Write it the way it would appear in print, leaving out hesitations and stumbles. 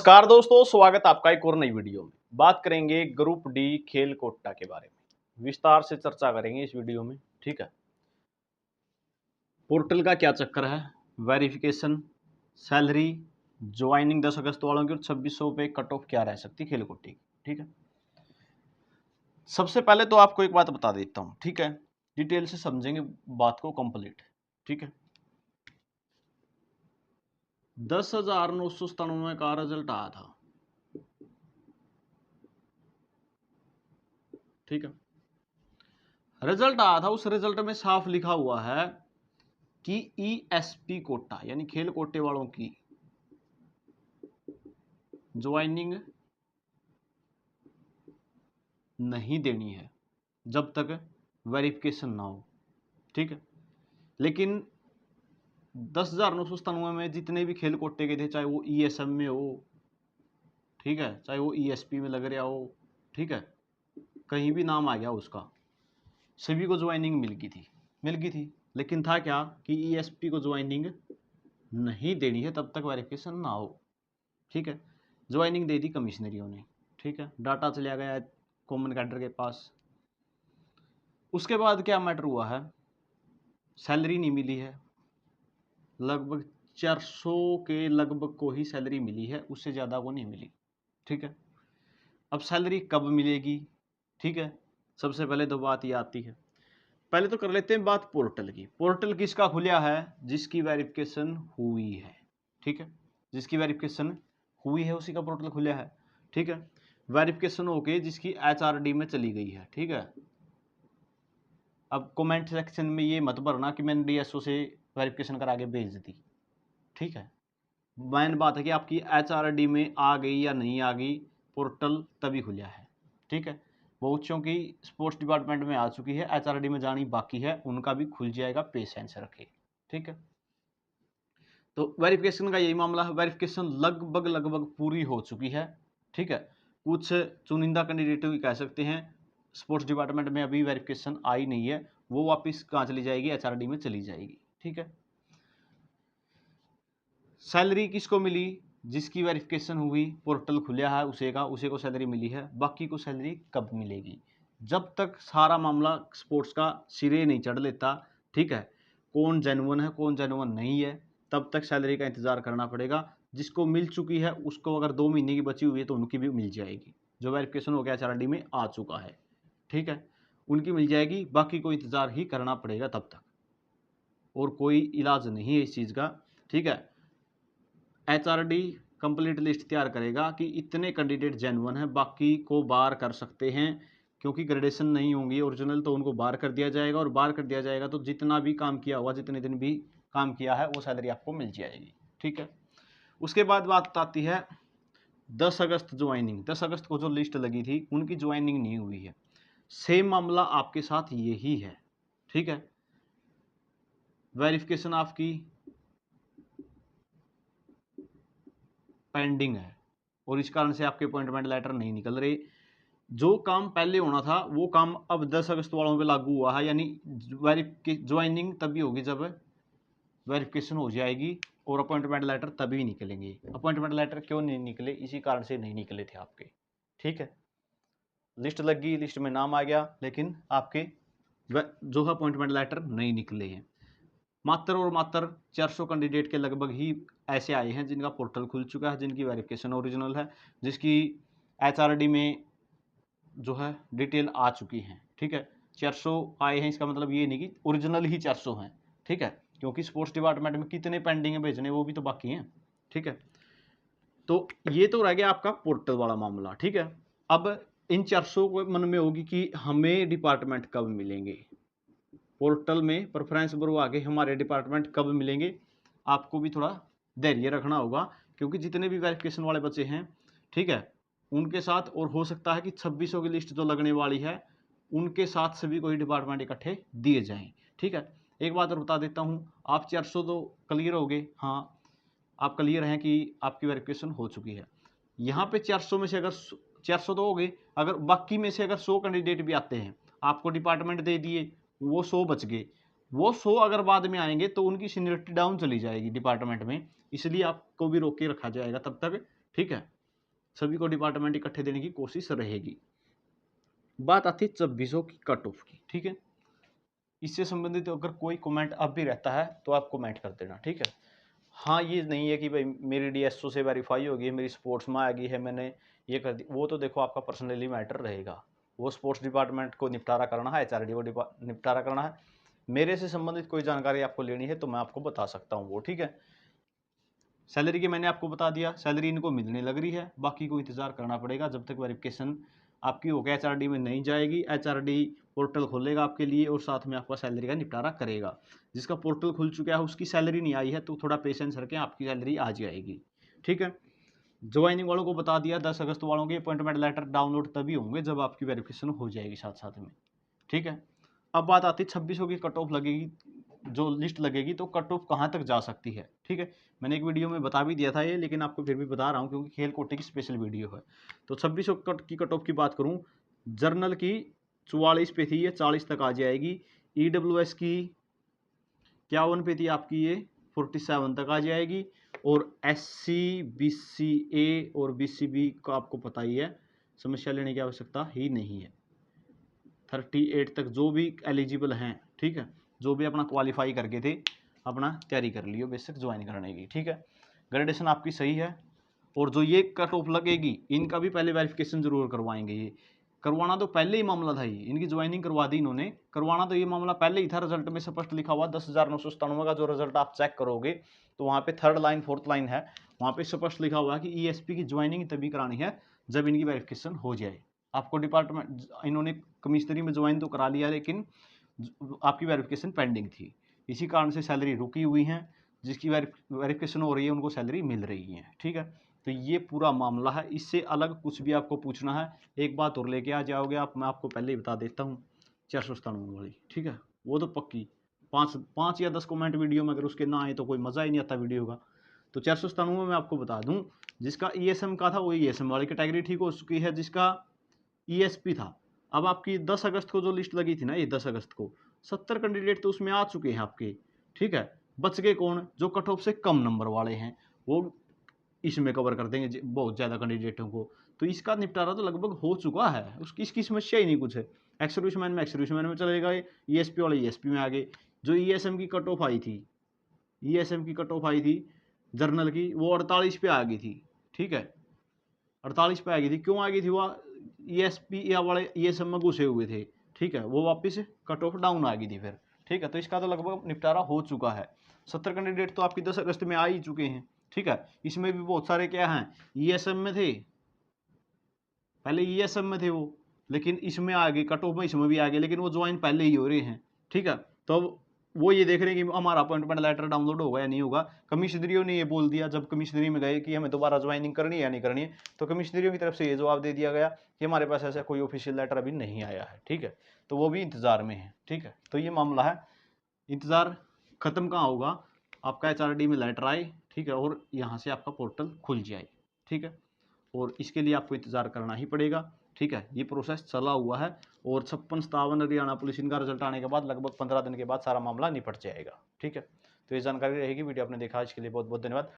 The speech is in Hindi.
नमस्कार दोस्तों, स्वागत आपका एक और नई वीडियो में। बात करेंगे ग्रुप डी खेल कोटा के बारे में, विस्तार से चर्चा करेंगे इस वीडियो में। ठीक है, पोर्टल का क्या चक्कर है, वेरिफिकेशन, सैलरी, ज्वाइनिंग 10 अगस्त वालों की और 2600 पे कट ऑफ क्या रह सकती खेल कोटे की। ठीक है, सबसे पहले तो आपको एक बात बता देता हूँ। ठीक है, डिटेल से समझेंगे बात को कंप्लीट। ठीक है, 10,997 का रिजल्ट आया था। ठीक है, रिजल्ट आया था, उस रिजल्ट में साफ लिखा हुआ है कि ईएसपी कोटा यानी खेल कोटे वालों की ज्वाइनिंग नहीं देनी है जब तक वेरिफिकेशन ना हो। ठीक है, लेकिन 10,997 में जितने भी खेल कोटे के थे, चाहे वो ईएसएम में हो, ठीक है, चाहे वो ईएसपी में लग रहा हो, ठीक है, कहीं भी नाम आ गया उसका, सभी को ज्वाइनिंग मिल गई थी। लेकिन था क्या कि ईएसपी को ज्वाइनिंग नहीं देनी है तब तक वेरिफिकेशन ना हो। ठीक है, ज्वाइनिंग दे दी कमिश्नरियों ने। ठीक है, डाटा चला गया कॉमन कैडर के पास। उसके बाद क्या मैटर हुआ है, सैलरी नहीं मिली है, लगभग 400 के लगभग को ही सैलरी मिली है, उससे ज़्यादा को नहीं मिली। ठीक है, अब सैलरी कब मिलेगी। ठीक है, सबसे पहले तो बात ये आती है, पहले तो कर लेते हैं बात पोर्टल की। पोर्टल किसका खुला है, जिसकी वेरिफिकेशन हुई है। ठीक है, जिसकी वेरिफिकेशन हुई है उसी का पोर्टल खुला है। ठीक है, वेरिफिकेशन होके जिसकी एचआरडी में चली गई है। ठीक है, अब कमेंट सेक्शन में ये मत भरना कि मैंने डीएसओ से वेरिफिकेशन करा के भेज दी। ठीक है, मेन बात है कि आपकी एचआरडी में आ गई या नहीं आ गई, पोर्टल तभी खुला है। ठीक है, बहुतों की स्पोर्ट्स डिपार्टमेंट में आ चुकी है, एचआरडी में जानी बाकी है, उनका भी खुल जाएगा, पेशेंस रखे। ठीक है, तो वेरिफिकेशन का यही मामला है। वेरिफिकेशन लगभग पूरी हो चुकी है। ठीक है, कुछ चुनिंदा कैंडिडेट भी कह सकते हैं स्पोर्ट्स डिपार्टमेंट में अभी वेरिफिकेशन आई नहीं है, वो वापस कहाँ चली जाएगी, एचआरडी में चली जाएगी। ठीक है, सैलरी किसको मिली, जिसकी वेरिफिकेशन हुई, पोर्टल खुला है उसे को सैलरी मिली है। बाकी को सैलरी कब मिलेगी, जब तक सारा मामला स्पोर्ट्स का सिरे नहीं चढ़ लेता। ठीक है, कौन जेन्युइन है कौन जेन्युइन नहीं है, तब तक सैलरी का इंतजार करना पड़ेगा। जिसको मिल चुकी है उसको अगर 2 महीने की बची हुई है तो उनकी भी मिल जाएगी, जो वेरिफिकेशन हो गया एचआरडी में आ चुका है। ठीक है, उनकी मिल जाएगी, बाकी को इंतजार ही करना पड़ेगा तब तक, और कोई इलाज नहीं है इस चीज़ का। ठीक है, एचआरडी कंप्लीट लिस्ट तैयार करेगा कि इतने कैंडिडेट जेन्युइन हैं, बाकी को बार कर सकते हैं, क्योंकि ग्रेडेशन नहीं होंगी ओरिजिनल, तो उनको बार कर दिया जाएगा। और बार कर दिया जाएगा तो जितना भी काम किया हुआ, जितने दिन भी काम किया है, वो सैलरी आपको मिल जाएगी। ठीक है, उसके बाद बात आती है 10 अगस्त ज्वाइनिंग। 10 अगस्त को जो लिस्ट लगी थी उनकी ज्वाइनिंग नहीं हुई है। सेम मामला आपके साथ यही है। ठीक है, वेरिफिकेशन आपकी पेंडिंग है और इस कारण से आपके अपॉइंटमेंट लेटर नहीं निकल रहे। जो काम पहले होना था वो काम अब 10 अगस्त वालों पे लागू हुआ है, यानी ज्वाइनिंग तभी होगी जब वेरिफिकेशन हो जाएगी, और अपॉइंटमेंट लेटर तभी निकलेंगे। अपॉइंटमेंट लेटर क्यों नहीं निकले, इसी कारण से नहीं निकले थे आपके। ठीक है, लिस्ट लग गई, लिस्ट में नाम आ गया, लेकिन आपके जो है अपॉइंटमेंट लेटर नहीं निकले हैं। मात्र और मात्र 400 कैंडिडेट के लगभग ही ऐसे आए हैं जिनका पोर्टल खुल चुका है, जिनकी वेरिफिकेशन ओरिजिनल है, जिसकी एचआरडी में जो है डिटेल आ चुकी हैं। ठीक है, 400 आए हैं, इसका मतलब ये नहीं कि ओरिजिनल ही 400 हैं। ठीक है, क्योंकि स्पोर्ट्स डिपार्टमेंट में कितने पेंडिंग है भेजने, वो भी तो बाकी हैं। ठीक है, तो ये तो रह गया आपका पोर्टल वाला मामला। ठीक है, अब इन 400 को मन में होगी कि हमें डिपार्टमेंट कब मिलेंगे, पोर्टल में प्रेफरेंस बढ़वा के हमारे डिपार्टमेंट कब मिलेंगे। आपको भी थोड़ा धैर्य रखना होगा, क्योंकि जितने भी वेरिफिकेशन वाले बच्चे हैं, ठीक है, उनके साथ, और हो सकता है कि 2600 की लिस्ट जो लगने वाली है उनके साथ सभी को ही डिपार्टमेंट इकट्ठे दिए जाएं। ठीक है, एक बात और बता देता हूँ, आप 400 तो क्लियर हो गए, हाँ आप क्लियर हैं कि आपकी वेरिफिकेशन हो चुकी है। यहाँ पे 400 में से अगर 400 तो हो गए, अगर बाकी में से अगर 100 कैंडिडेट भी आते हैं, आपको डिपार्टमेंट दे दिए, वो 100 बच गए, वो 100 अगर बाद में आएंगे तो उनकी सीनियरिटी डाउन चली जाएगी डिपार्टमेंट में, इसलिए आपको भी रोक के रखा जाएगा तब तक ठीक है, सभी को डिपार्टमेंट इकट्ठे देने की कोशिश रहेगी। बात आती है 2600 की कट ऑफ की, ठीक है। इससे संबंधित अगर कोई कमेंट अब भी रहता है तो आप कमेंट कर देना, ठीक है। हाँ, ये नहीं है कि भाई मेरी डीएसओ से वेरीफाई होगी है, मेरी स्पोर्ट्स में आ गई है, मैंने ये कर दी, वो तो देखो आपका पर्सनली मैटर रहेगा। वो स्पोर्ट्स डिपार्टमेंट को निपटारा करना है, एचआरडी को निपटारा करना है। मेरे से संबंधित कोई जानकारी आपको लेनी है तो मैं आपको बता सकता हूँ वो, ठीक है। सैलरी की मैंने आपको बता दिया, सैलरी इनको मिलने लग रही है, बाकी को इंतजार करना पड़ेगा जब तक वेरिफिकेशन आपकी होकर एचआरडी में नहीं जाएगी। एचआरडी पोर्टल खोलेगा आपके लिए और साथ में आपका सैलरी का निपटारा करेगा। जिसका पोर्टल खुल चुका है उसकी सैलरी नहीं आई है तो थोड़ा पेशेंस रखें, आपकी सैलरी आ जाएगी, ठीक है। ज्वाइनिंग वालों को बता दिया, 10 अगस्त वालों के अपॉइंटमेंट लेटर डाउनलोड तभी होंगे जब आपकी वेरिफिकेशन हो जाएगी साथ साथ में, ठीक है। अब बात आती है 2600 की कट ऑफ लगेगी, जो लिस्ट लगेगी तो कट ऑफ कहाँ तक जा सकती है, ठीक है। मैंने एक वीडियो में बता भी दिया था ये, लेकिन आपको फिर भी बता रहा हूँ क्योंकि खेल कोटे की स्पेशल वीडियो है। तो 2600 की कट ऑफ की बात करूँ, जर्नल की 44 पे थी, ये 40 तक आ जाएगी। EWS की 51 पे थी आपकी, ये 47 तक आ जाएगी। और SC BCA और BCB का आपको पता ही है, समस्या लेने की आवश्यकता ही नहीं है। 38 तक जो भी एलिजिबल हैं, ठीक है, जो भी अपना क्वालिफाई करके थे अपना तैयारी कर लियो बेसिक ज्वाइन करने की, ठीक है। ग्रेडेशन आपकी सही है। और जो ये कट ऑफ लगेगी इनका भी पहले वेरिफिकेशन जरूर करवाएंगे। ये करवाना तो पहले ही मामला था, ही इनकी ज्वाइनिंग करवा दी इन्होंने, करवाना तो ये मामला पहले ही था। रिजल्ट में स्पष्ट लिखा हुआ 10,997 का जो रिजल्ट आप चेक करोगे तो वहाँ पे 3rd लाइन 4th लाइन है, वहाँ पे स्पष्ट लिखा हुआ है कि ESP की ज्वाइनिंग तभी करानी है जब इनकी वेरिफिकेशन हो जाए। आपको डिपार्टमेंट इन्होंने कमिश्नरी में ज्वाइन तो करा लिया लेकिन आपकी वेरिफिकेशन पेंडिंग थी, इसी कारण से सैलरी रुकी हुई है। जिसकी वेरिफिकेशन हो रही है उनको सैलरी मिल रही है, ठीक है। तो ये पूरा मामला है, इससे अलग कुछ भी आपको पूछना है एक बात और लेके आ जाओगे आप, मैं आपको पहले ही बता देता हूँ 497 वाली, ठीक है। वो तो पक्की 5 या 10 कमेंट वीडियो में अगर उसके ना आए तो कोई मज़ा ही नहीं आता वीडियो का। तो 497 में मैं आपको बता दूं, जिसका ESM का था वो ESM वाली कैटेगरी ठीक हो चुकी है, जिसका ESP था। अब आपकी 10 अगस्त को जो लिस्ट लगी थी ना, ये 10 अगस्त को 70 कैंडिडेट तो उसमें आ चुके हैं आपके, ठीक है। बच गए कौन, जो कट ऑफ से कम नंबर वाले हैं, वो इसमें कवर कर देंगे बहुत ज़्यादा कैंडिडेटों को। तो इसका निपटारा तो लगभग हो चुका है, उसकी इसकी समस्या ही नहीं कुछ है। एक्स सर्विसमैन में चले गए, ESP वाले ESP में आ गए। जो ESM की कट ऑफ आई थी, ESM की कट ऑफ आई थी जर्नल की, वो 48 पे आ गई थी, ठीक है। 48 पे आ गई थी, क्यों आ गई थी? वो ESP या वाले ESM में घुसे हुए थे, ठीक है, वो वापस कट ऑफ डाउन आ गई थी फिर, ठीक है। तो इसका तो लगभग निपटारा हो चुका है। 70 कैंडिडेट तो आपकी 10 अगस्त में आ ही चुके हैं, ठीक है। इसमें भी बहुत सारे क्या हैं, ESM में थे, पहले ESM में थे वो, लेकिन इसमें आ गए कट ऑफ में, इसमें भी आ गए, लेकिन वो ज्वाइन पहले ही हो रहे हैं, ठीक है। तो अब वो ये देख रहे हैं कि हमारा अपॉइंटमेंट लेटर डाउनलोड होगा या नहीं होगा। कमिश्नरियों ने ये बोल दिया जब कमिश्नरी में गए कि हमें दोबारा ज्वाइनिंग करनी है या नहीं करनी है, तो कमिश्नरियों की तरफ से ये जवाब दे दिया गया कि हमारे पास ऐसा कोई ऑफिशियल लेटर अभी नहीं आया है, ठीक है। तो वो भी इंतजार में है, ठीक है। तो ये मामला है, इंतजार खत्म कहाँ होगा, आपका HRD में लेटर आए, ठीक है, और यहाँ से आपका पोर्टल खुल जाए, ठीक है। और इसके लिए आपको इंतज़ार करना ही पड़ेगा, ठीक है। ये प्रोसेस चला हुआ है और 56-57 हरियाणा पुलिस इनका रिजल्ट आने के बाद लगभग 15 दिन के बाद सारा मामला निपट जाएगा, ठीक है। तो ये जानकारी रहेगी। वीडियो आपने देखा, इसके लिए बहुत बहुत धन्यवाद।